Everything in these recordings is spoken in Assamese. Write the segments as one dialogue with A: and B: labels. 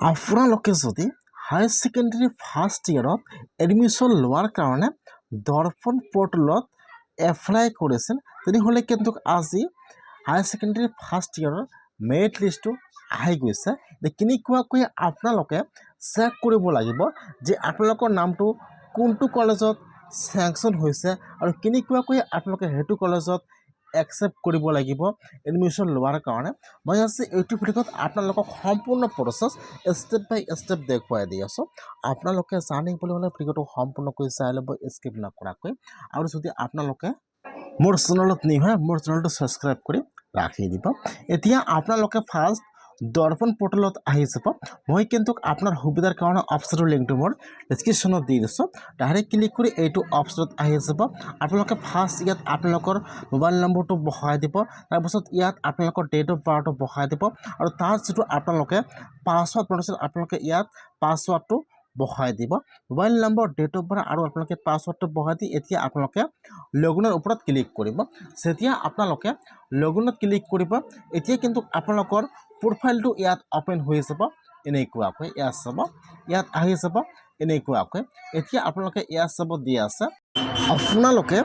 A: আপোনালোকে যদি হায়াৰ ছেকেণ্ডেৰী ফাৰ্ষ্ট ইয়েৰত এডমিশ্যন লোৱাৰ কাৰণে দৰ্পণ পৰ্টেলত এপ্লাই কৰিছিল তেনেহ'লে কিন্তু আজি হায়াৰ ছেকেণ্ডেৰী ফাৰ্ষ্ট ইয়েৰৰ মেৰিট লিষ্টটো আহি গৈছে। কেনেকুৱাকৈ আপোনালোকে চেক কৰিব লাগিব যে আপোনালোকৰ নামটো কোনটো কলেজত চেংচন হৈছে আৰু কেনেকুৱাকৈ আপোনালোকে সেইটো কলেজত একচেপ্ট কৰিব লাগিব এডমিশ্যন লোৱাৰ কাৰণে। মই আজি এইটো ভিডিঅ'ত আপোনালোকক সম্পূৰ্ণ প্ৰচেছ ষ্টেপ বাই ষ্টেপ দেখুৱাই দি আছোঁ। আপোনালোকে জানিবলৈ হ'লে ভিডিঅ'টো সম্পূৰ্ণকৈ চাই ল'ব স্কিপ নকৰাকৈ। আৰু যদি আপোনালোকে মোৰ চেনেলত নিউ হয় মোৰ চেনেলটো ছাবস্ক্ৰাইব কৰি ৰাখি দিব। এতিয়া আপোনালোকে ফাৰ্ষ্ট দৰ্পণ পৰ্টেলত আহি যাব। মই কিন্তু আপোনাৰ সুবিধাৰ কাৰণে অপশ্যনৰ লিংকটো মোৰ ডিছক্ৰিপশ্যনত দি দিছোঁ। ডাইৰেক্ট ক্লিক কৰি এইটো অপশ্যনত আহি যাব। আপোনালোকে ফাৰ্ষ্ট ইয়াত আপোনালোকৰ মোবাইল নম্বৰটো বহাই দিব। তাৰপিছত ইয়াত আপোনালোকৰ ডেট অফ বাৰ্থটো বহাই দিব আৰু তাত যিটো আপোনালোকে পাছৱাৰ্ড বনাইছিল আপোনালোকে ইয়াত পাছৱাৰ্ডটো বহাই দিব। Mobile number, date of birth আৰু আপোনালোকে পাছৱাৰ্ডটো বহাই দি এতিয়া আপোনালোকে লগইনৰ ওপৰত ক্লিক কৰিব। যেতিয়া আপোনালোকে লগইনত ক্লিক কৰিব এতিয়া কিন্তু আপোনালোকৰ প্ৰফাইলটো ইয়াত অপেন হৈ যাব এনেকুৱাকৈ। ইয়াত চাব, ইয়াত আহি যাব এনেকুৱাকৈ। এতিয়া আপোনালোকে ইয়াত চাব দি আছে আপোনালোকে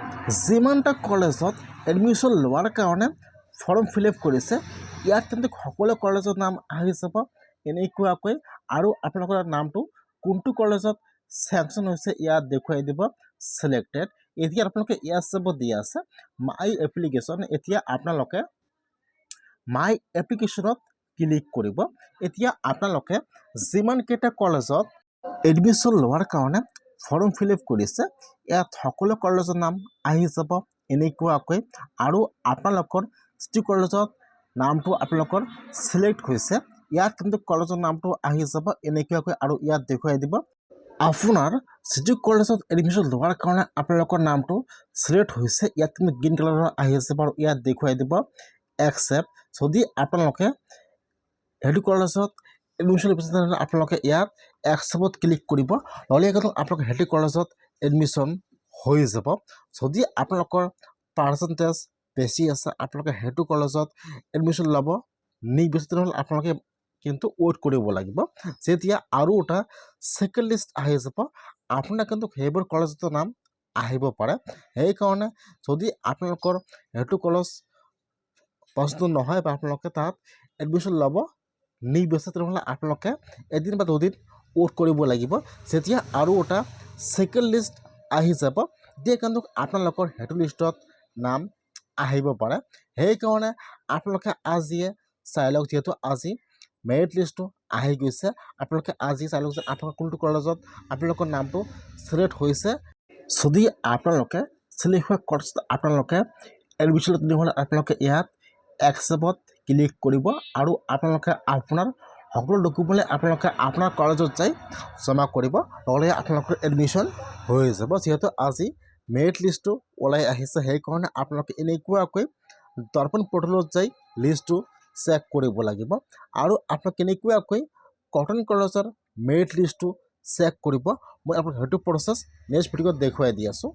A: যিমানটা কলেজত এডমিশ্যন লোৱাৰ কাৰণে ফৰ্ম ফিল আপ কৰিছে ইয়াত কিন্তু সকলো কলেজৰ নাম আহি যাব এনেকুৱাকৈ। আৰু আপোনালোকৰ নামটো কোনটো কলেজত চেংচন হৈছে ইয়াত দেখুৱাই দিব ছিলেক্টেড। এতিয়া আপোনালোকে ইয়াত চাব দি আছে মাই এপ্লিকেশ্যন। এতিয়া আপোনালোকে মাই এপ্লিকেশ্যনত ক্লিক কৰিব। এতিয়া আপোনালোকে যিমানকেইটা কলেজত এডমিশ্যন লোৱাৰ কাৰণে ফৰ্ম ফিল আপ কৰিছে ইয়াত সকলো কলেজৰ নাম আহি যাব এনেকুৱাকৈ। আৰু আপোনালোকৰ যিটো কলেজত নামটো আপোনালোকৰ ছিলেক্ট হৈছে ইয়াত কিন্তু কলেজৰ নামটো আহি যাব এনেকুৱাকৈ। আৰু ইয়াত দেখুৱাই দিব আপোনাৰ যিটো কলেজত এডমিশ্যন লোৱাৰ কাৰণে আপোনালোকৰ নামটো ছিলেক্ট হৈছে ইয়াত কিন্তু গ্ৰীণ কালাৰৰ আহি যাব আৰু ইয়াত দেখুৱাই দিব একচেপ্ট। যদি আপোনালোকে সেইটো কলেজত এডমিশ্যন লৈছে তেনেহ'লে আপোনালোকে ইয়াত একচেপ্টত ক্লিক কৰিব। নহ'লে কিন্তু আপোনালোকে সেইটো কলেজত এডমিশ্যন হৈ যাব। যদি আপোনালোকৰ পাৰ্চেণ্টেজ বেছি আছে আপোনালোকে সেইটো কলেজত এডমিশ্যন ল'ব নিবিচাৰে তেনেহ'লে আপোনালোকে কিন্তু ৱেইট কৰিব লাগিব। যেতিয়া আৰু এটা ছেকেণ্ড লিষ্ট আহি যাব আপোনাৰ কিন্তু সেইবোৰ কলেজৰ নাম আহিব পাৰে। সেইকাৰণে যদি আপোনালোকৰ সেইটো কলেজ পচন্দ নহয় বা আপোনালোকে তাত এডমিশ্যন ল'ব নিবিচাৰে তেনেহ'লে আপোনালোকে এদিন বা দুদিন ৱেইট কৰিব লাগিব। যেতিয়া আৰু এটা ছেকেণ্ড লিষ্ট আহি যাব তেতিয়া কিন্তু আপোনালোকৰ সেইটো লিষ্টত নাম আহিব পাৰে। সেইকাৰণে আপোনালোকে আজিয়ে চাই লওক, যিহেতু আজি মেৰিট লিষ্টটো আহি গৈছে আপোনালোকে আজি চাই লওক যে আপোনালোকৰ কোনটো কলেজত আপোনালোকৰ নামটো ছিলেক্ট হৈছে। যদি আপোনালোকে ছিলেক্ট হোৱা কলেজত আপোনালোকে এডমিশ্যন তেনেহ'লে আপোনালোকে ইয়াত একচেপ্টত ক্লিক কৰিব আৰু আপোনালোকে আপোনাৰ সকলো ডকুমেণ্ট আপোনালোকে আপোনাৰ কলেজত যাই জমা কৰিব। নহ'লে আপোনালোকৰ এডমিশ্যন হৈ যাব। যিহেতু আজি মেৰিট লিষ্টটো ওলাই আহিছে সেইকাৰণে আপোনালোকে এনেকুৱাকৈ দৰ্পণ পৰ্টেলত যাই লিষ্টটো চেক কৰিব লাগিব। আৰু আপোনালোকে কেনেকুৱাকৈ কটন কলেজৰ মেৰিট লিষ্টটো চেক কৰিব মই আপোনাক সেইটো প্ৰচেছ নেক্সট ভিডিঅ'ত দেখুৱাই দি আছোঁ।